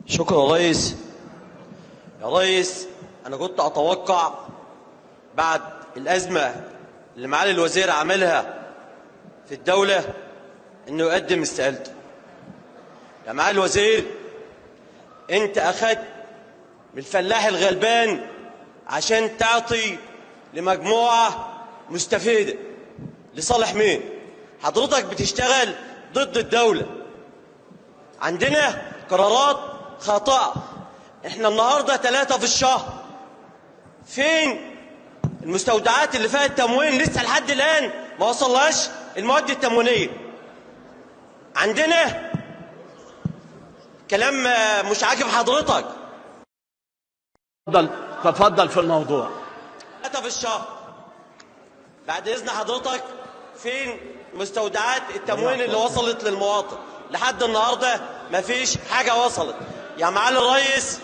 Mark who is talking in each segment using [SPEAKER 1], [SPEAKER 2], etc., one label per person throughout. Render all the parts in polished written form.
[SPEAKER 1] شكرا يا ريس. يا ريس، أنا كنت أتوقع بعد الأزمة اللي معالي الوزير عملها في الدولة إنه يقدم استقالته. يا معالي الوزير، أنت أخذت من الفلاح الغلبان عشان تعطي لمجموعة مستفيدة لصالح مين؟ حضرتك بتشتغل ضد الدولة. عندنا قرارات خاطئة. احنا النهاردة 3 في الشهر. فين المستودعات اللي فيها التموين؟ لسه لحد الآن ما وصلهاش المواد التموينية. عندنا كلام مش عاجب حضرتك.
[SPEAKER 2] تفضل في الموضوع.
[SPEAKER 1] 3 في الشهر. بعد إذن حضرتك، فين مستودعات التموين اللي وصلت للمواطن؟ لحد النهارده مفيش حاجة وصلت. يا معالي الرئيس،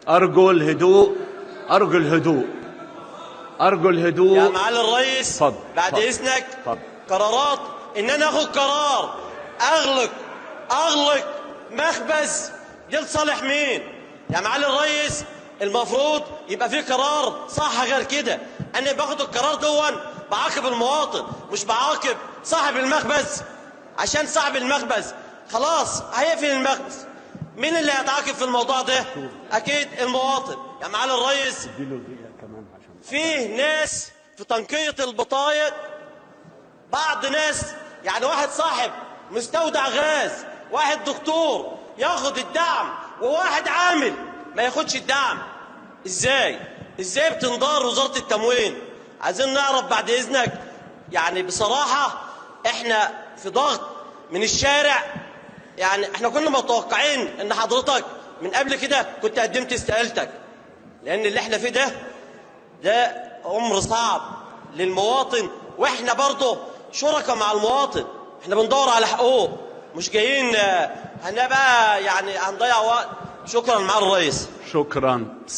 [SPEAKER 2] أرجو الهدوء، أرجو الهدوء، أرجو الهدوء.
[SPEAKER 1] يا معالي الرئيس،
[SPEAKER 2] فضل.
[SPEAKER 1] بعد إذنك، قرارات إن أنا آخد قرار أغلق مخبز دي لصالح مين؟ يا معالي الرئيس، المفروض يبقى في قرار صح غير كده. أنا باخد القرار دون بعاقب المواطن، مش بعاقب صاحب المخبز. عشان صاحب المخبز خلاص هيقفل المخبز، مين اللي هيتعاقب في الموضوع ده؟ أكيد المواطن. يا معالي الرئيس، فيه ناس في تنقية البطايق، بعض ناس يعني واحد صاحب مستودع غاز، واحد دكتور ياخد الدعم، وواحد عامل ما ياخدش الدعم. ازاي بتنظر وزارة التموين؟ عايزين نعرف بعد اذنك. يعني بصراحة احنا في ضغط من الشارع. يعني احنا كنا متوقعين ان حضرتك من قبل كده كنت قدمت استقالتك، لان اللي احنا فيه ده امر صعب للمواطن، واحنا برضه شركاء مع المواطن. احنا بندور على حقوق، مش جايين هنبقى يعني هنضيع وقت. شكرا معالي الرئيس.
[SPEAKER 2] شكرا.